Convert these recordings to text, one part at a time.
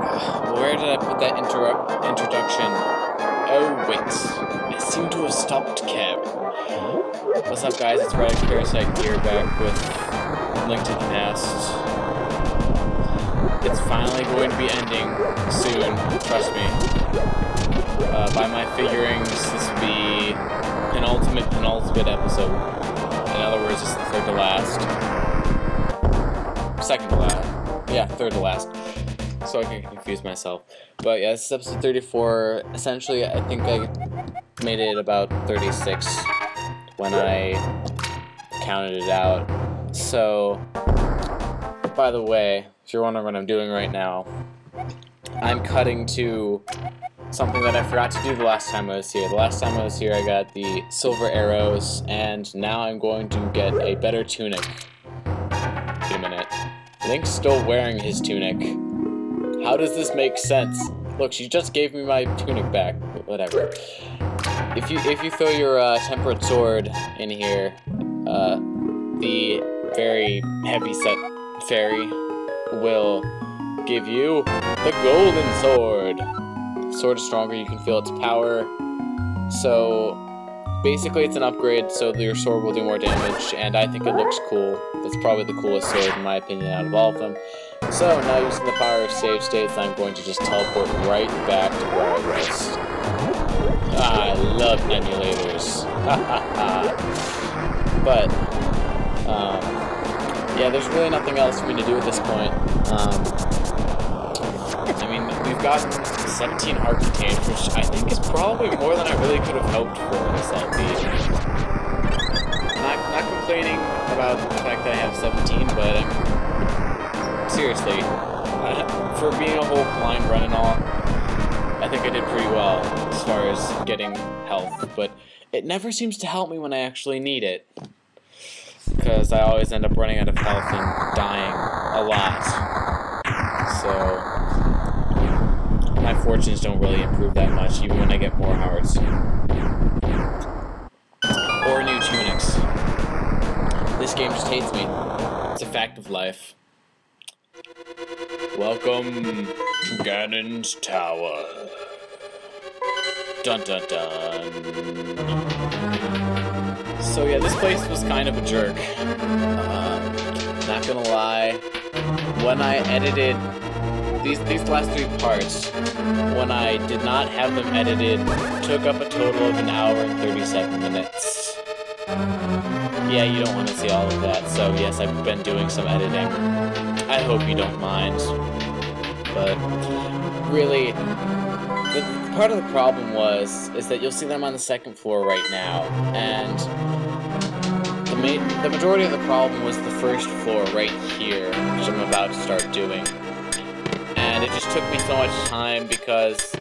Where did I put that introduction? Oh, wait. I seem to have stopped caring. What's up, guys? It's redxparasite here, back with Link to the Past. It's finally going to be ending soon, trust me. By my figurings, this will be penultimate episode. In other words, it's the third to last. Second to last. Yeah, third to last. So I can confuse myself. But yeah, this is episode 34. Essentially, I think I made it about 36 when I counted it out. So, by the way, if you're wondering what I'm doing right now, I'm cutting to something that I forgot to do the last time I was here. The last time I was here, I got the silver arrows, and now I'm going to get a better tunic. Wait a minute. Link's still wearing his tunic. How does this make sense? Look, she just gave me my tunic back. Whatever. If you throw your temperate sword in here, the very heavy-set fairy will give you the golden sword. The sword is stronger, you can feel its power. So, basically it's an upgrade, so your sword will do more damage, and I think it looks cool. It's probably the coolest sword, in my opinion, out of all of them. So, now using the power of save states, I'm going to just teleport right back to where I was. I love emulators. But, yeah, there's really nothing else for me to do at this point. I mean, we've gotten 17 heart containers, which I think is probably more than I really could have hoped for in this LP. Not complaining about the fact that I have 17, but seriously, for being a whole blind run and all, I think I did pretty well as far as getting health, but it never seems to help me when I actually need it, because I always end up running out of health and dying a lot. So my fortunes don't really improve that much, even when I get more hearts. Or new tunics. This game just hates me. It's a fact of life. Welcome to Ganon's Tower. Dun dun dun. So yeah, this place was kind of a jerk. Not gonna lie. When I edited these last 3 parts, when I did not have them edited, took up a total of 1 hour and 37 minutes. Yeah, you don't want to see all of that, so yes, I've been doing some editing. I hope you don't mind. But really, part of the problem is that you'll see them on the second floor right now, and the majority of the problem was the first floor right here, which I'm about to start doing. And it just took me so much time because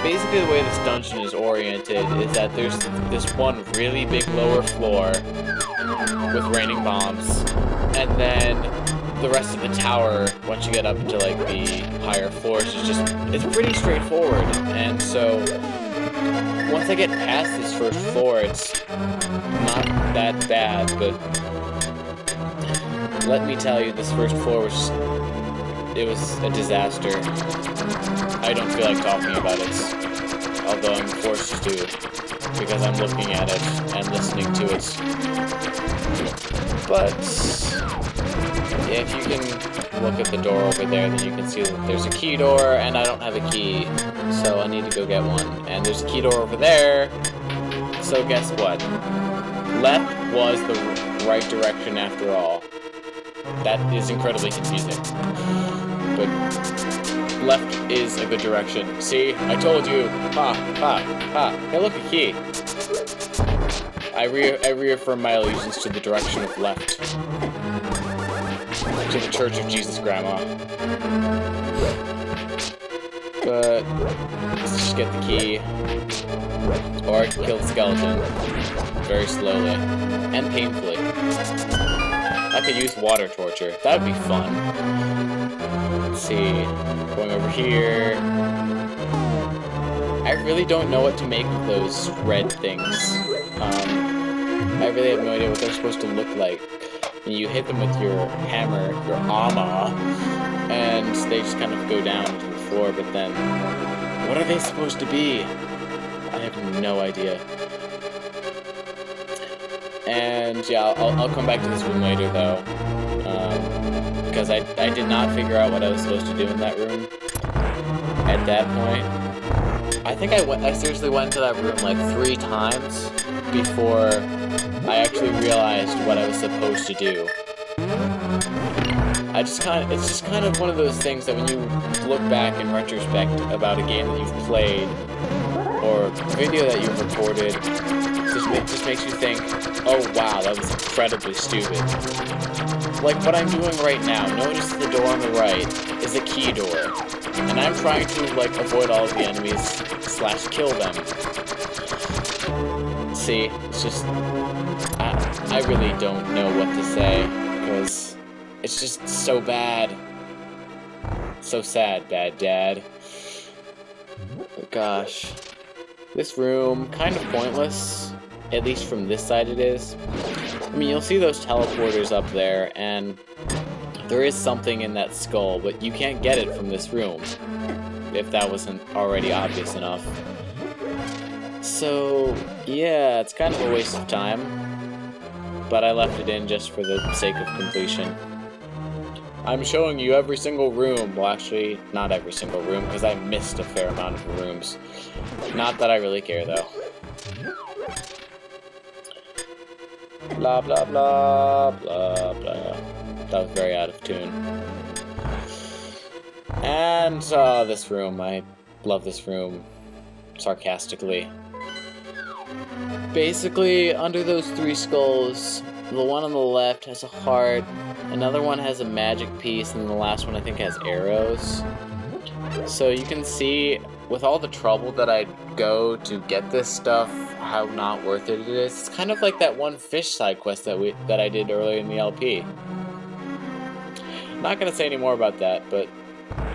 basically the way this dungeon is oriented is that there's this one really big lower floor with raining bombs, and then the rest of the tower, once you get up to like the higher floors, it's pretty straightforward. And so once I get past this first floor, it's not that bad, but let me tell you, this first floor was a disaster. I don't feel like talking about it, although I'm forced to, because I'm looking at it and listening to it. But if you can look at the door over there, then you can see that there's a key door, and I don't have a key, so I need to go get one. And there's a key door over there, so guess what? Left was the right direction after all. That is incredibly confusing. But left is a good direction. See? I told you. Ha, ha, ha. Hey, look, a key. I reaffirm my allegiance to the direction of left. To the Church of Jesus Grandma. But let's just get the key. Or I can kill the skeleton. Very slowly. And painfully. I could use water torture. That would be fun. Let's see. Going over here. I really don't know what to make of those red things. I really have no idea what they're supposed to look like. And you hit them with your hammer, your armor, and they just kind of go down to the before, but then, what are they supposed to be? I have no idea. And yeah, I'll come back to this room later though, because I did not figure out what I was supposed to do in that room at that point. I think I seriously went into that room like 3 times before I actually realized what I was supposed to do. It's just kind of one of those things that when you look back in retrospect about a game that you've played or a video that you've recorded, just makes you think, oh wow, that was incredibly stupid. Like what I'm doing right now, notice the door on the right is a key door, and I'm trying to like avoid all of the enemies slash kill them. See, it's just, I really don't know what to say, because it's just so bad. So sad, bad dad. Gosh. This room, kind of pointless. At least from this side it is. I mean, you'll see those teleporters up there, and there is something in that skull, but you can't get it from this room, if that wasn't already obvious enough. So, yeah, it's kind of a waste of time, but I left it in just for the sake of completion. I'm showing you every single room. Well, actually, not every single room, because I missed a fair amount of rooms. Not that I really care, though. Blah, blah, blah, blah, blah. That was very out of tune. And, this room. I love this room. Sarcastically. Basically, under those 3 skulls, the one on the left has a heart, another one has a magic piece, and the last one I think has arrows. So you can see, with all the trouble that I go to get this stuff, how not worth it is. It's kind of like that one fish side quest that I did earlier in the LP. Not gonna say any more about that, but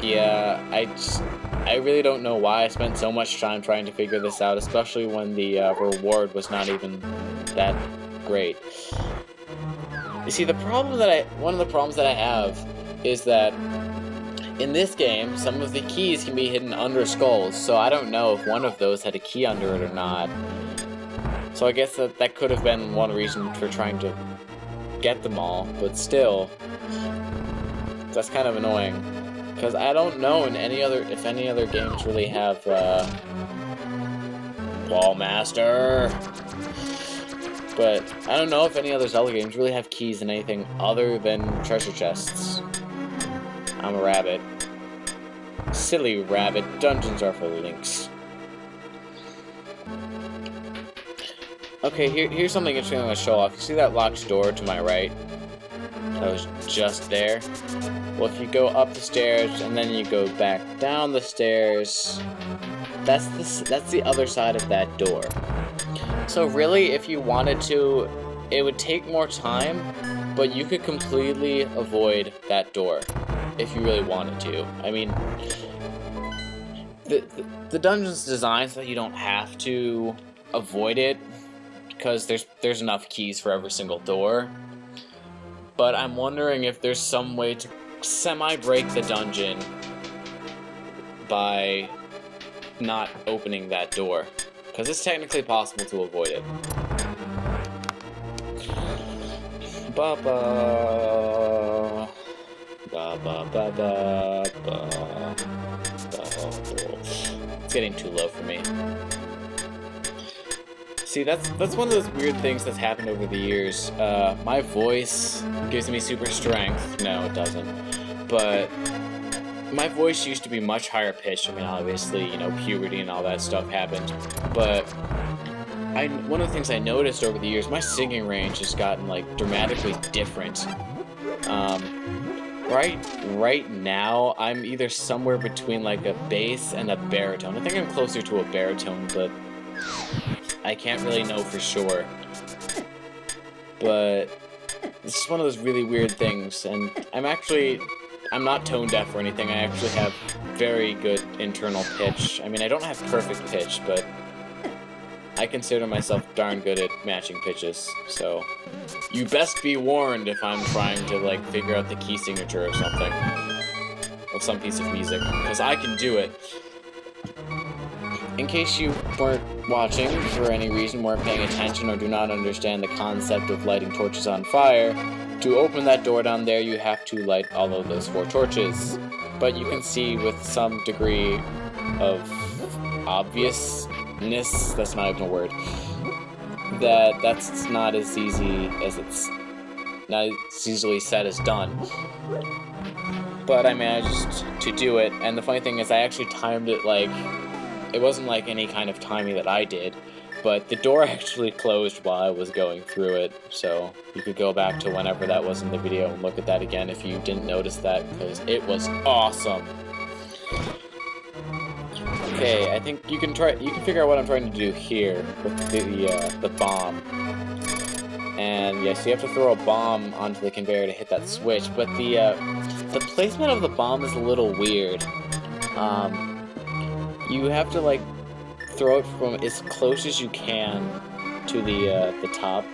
yeah, I really don't know why I spent so much time trying to figure this out, especially when the reward was not even that great. You see, one of the problems that I have is that in this game, some of the keys can be hidden under skulls, so I don't know if one of those had a key under it or not. So I guess that could have been one reason for trying to get them all, but still, that's kind of annoying. Because I don't know if any other games really have, Wallmaster. But I don't know if any other Zelda games really have keys in anything other than treasure chests. I'm a rabbit. Silly rabbit, dungeons are for links. Okay, here's something interesting I'm going to show off. You see that locked door to my right? That was just there. Well, if you go up the stairs and then you go back down the stairs, that's the other side of that door. So really, if you wanted to, it would take more time, but you could completely avoid that door if you really wanted to. I mean, the dungeon's designed so that you don't have to avoid it, because there's enough keys for every single door. But I'm wondering if there's some way to semi-break the dungeon by not opening that door. Because it's technically possible to avoid it. Ba-ba. Ba-ba-ba-ba-ba. It's getting too low for me. See, that's one of those weird things that's happened over the years. My voice gives me super strength. No, it doesn't. But my voice used to be much higher pitched. I mean, obviously, you know, puberty and all that stuff happened. But one of the things I noticed over the years, my singing range has gotten, like, dramatically different. Right now, I'm either somewhere between, like, a bass and a baritone. I think I'm closer to a baritone, but I can't really know for sure. But it's just one of those really weird things, and I'm not tone deaf or anything. I actually have very good internal pitch. I mean, I don't have perfect pitch, but I consider myself darn good at matching pitches, so you best be warned if I'm trying to, like, figure out the key signature or something. of some piece of music, because I can do it. In case you weren't watching for any reason, weren't paying attention, or do not understand the concept of lighting torches on fire, to open that door down there, you have to light all of those 4 torches. But you can see with some degree of obviousness, that's not even a word, that that's not as easy as it's not as easily said as done. But I managed to do it, and the funny thing is I actually timed it like, it wasn't like any kind of timing that I did, but the door actually closed while I was going through it, so you could go back to whenever that was in the video and look at that again if you didn't notice that, because it was awesome. Okay, I think you can figure out what I'm trying to do here with the bomb. And yes, you have to throw a bomb onto the conveyor to hit that switch, but the placement of the bomb is a little weird. You have to like throw it from as close as you can to the top,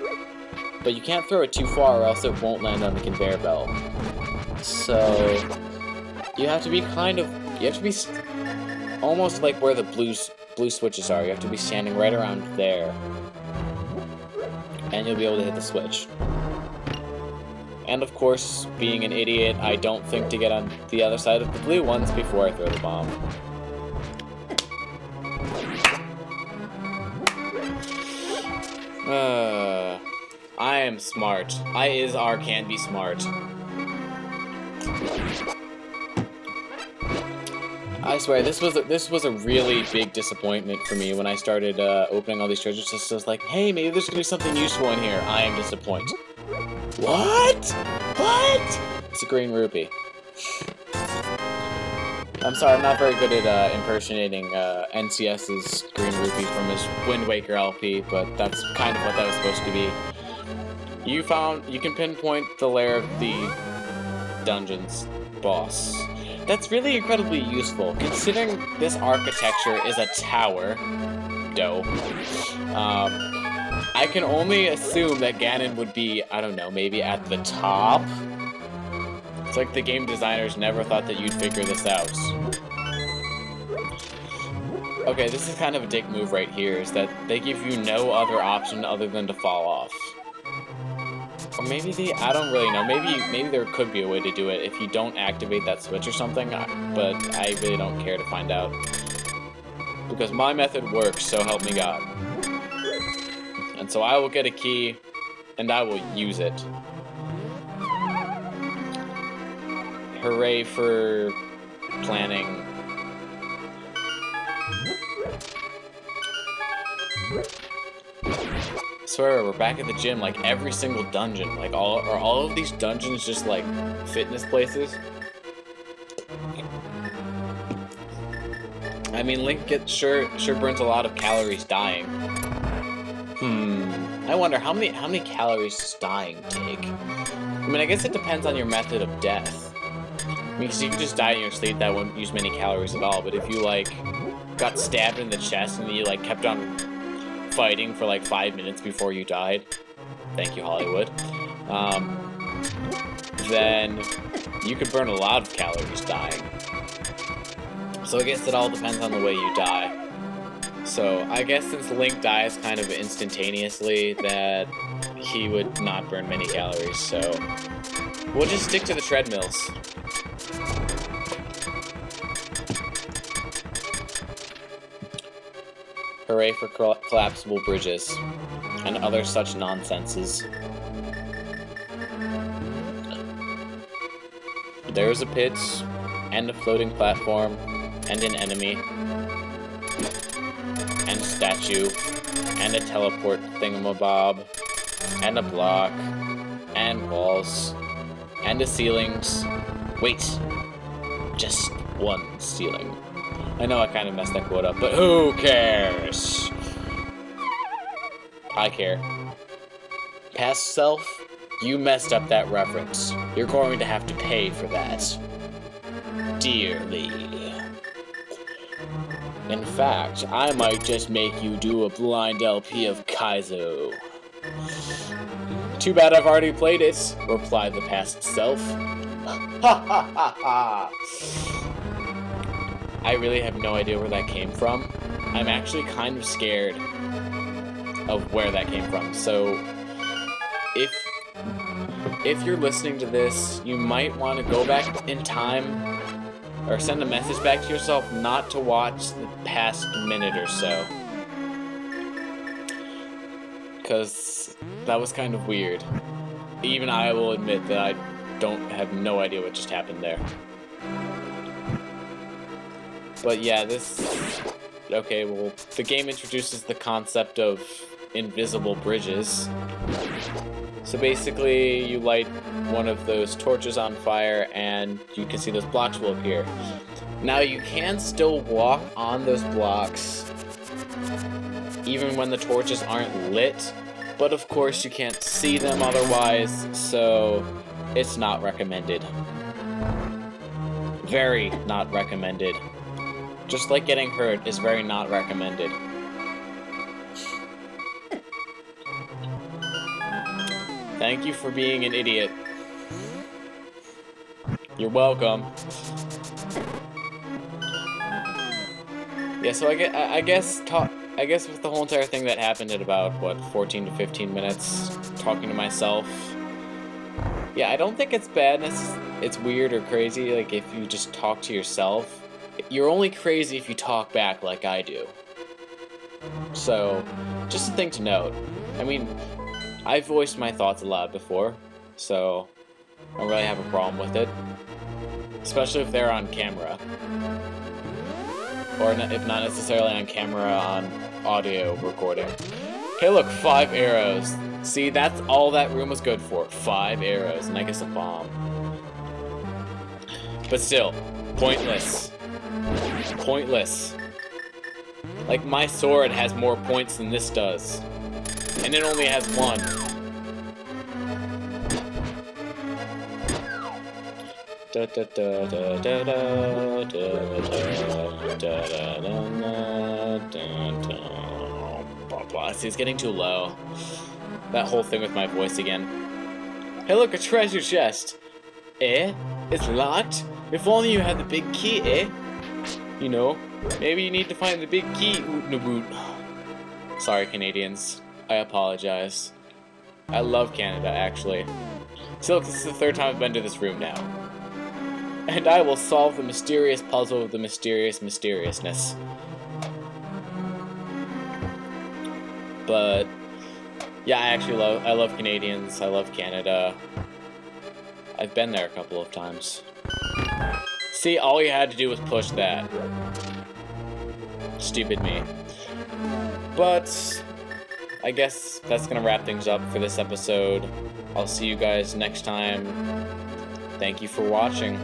but you can't throw it too far or else it won't land on the conveyor belt. So you have to be almost like where the blue switches are. You have to be standing right around there, and you'll be able to hit the switch. And of course, being an idiot, I don't think to get on the other side of the blue ones before I throw the bomb. I am smart. I can be smart. I swear, this was a really big disappointment for me when I started opening all these treasure chests. I was like, hey, maybe there's gonna be something useful in here. I am disappointed. What? What? It's a green rupee. I'm sorry, I'm not very good at impersonating NCS's Green Rupee from his Wind Waker LP, but that's kind of what that was supposed to be. You can pinpoint the lair of the dungeon's boss. That's really incredibly useful, considering this architecture is a tower. I can only assume that Ganon would be, I don't know, maybe at the top? It's like the game designers never thought that you'd figure this out. Okay, this is kind of a dick move right here, is that they give you no other option other than to fall off. Or maybe I don't really know. Maybe there could be a way to do it if you don't activate that switch or something, but I really don't care to find out. Because my method works, so help me God. And so I will get a key, and I will use it. Hooray for planning. I swear, we're back at the gym, like every single dungeon. Like, are all of these dungeons just like fitness places? I mean, Link sure burns a lot of calories dying. I wonder how many calories does dying take? I mean, I guess it depends on your method of death. I mean, because you can just die in your sleep, that won't use many calories at all. But if you like got stabbed in the chest and you like kept on fighting for like 5 minutes before you died, thank you Hollywood, then you could burn a lot of calories dying. So I guess it all depends on the way you die. So I guess since Link dies kind of instantaneously, that he would not burn many calories, so we'll just stick to the treadmills. Hooray for collapsible bridges and other such nonsenses. There's a pit, and a floating platform, and an enemy, and a statue, and a teleport thingamabob, and a block, and walls, and the ceilings. Wait, just one ceiling. I know I kind of messed that quote up, but who cares? I care. Past self, you messed up that reference. You're going to have to pay for that. Dearly. In fact, I might just make you do a blind LP of Kaizo. Too bad I've already played it, replied the past self. Ha ha ha ha! I really have no idea where that came from. I'm actually kind of scared of where that came from. So, if you're listening to this, you might want to go back in time or send a message back to yourself not to watch the past minute or so. Because that was kind of weird. Even I will admit that I have no idea what just happened there. But yeah, okay, well, the game introduces the concept of invisible bridges. So basically, you light one of those torches on fire and you can see those blocks will appear. Now, you can still walk on those blocks even when the torches aren't lit, but of course you can't see them otherwise, so it's not recommended. Very not recommended. Just like getting hurt is very not recommended. Thank you for being an idiot. You're welcome. Yeah, so I guess with the whole entire thing that happened at about, what, 14 to 15 minutes, talking to myself. Yeah, I don't think it's bad. It's weird or crazy, like, if you just talk to yourself. You're only crazy if you talk back like I do. So, just a thing to note. I mean, I've voiced my thoughts aloud before, so I don't really have a problem with it. Especially if they're on camera. Or if not necessarily on camera, on audio recording. Hey look, 5 arrows. See, that's all that room was good for. 5 arrows, and I guess a bomb. But still, pointless. Pointless. Like, my sword has more points than this does. And it only has 1. See, it's getting too low. That whole thing with my voice again. Hey look, a treasure chest! Eh? It's locked? If only you had the big key, eh? You know, maybe you need to find the big key, oot naboot. Sorry, Canadians. I apologize. I love Canada, actually. So look, this is the 3rd time I've been to this room now. And I will solve the mysterious puzzle of the mysterious mysteriousness. But yeah, I love Canadians. I love Canada. I've been there a couple of times. See, all you had to do was push that. Stupid me. But I guess that's gonna wrap things up for this episode. I'll see you guys next time. Thank you for watching.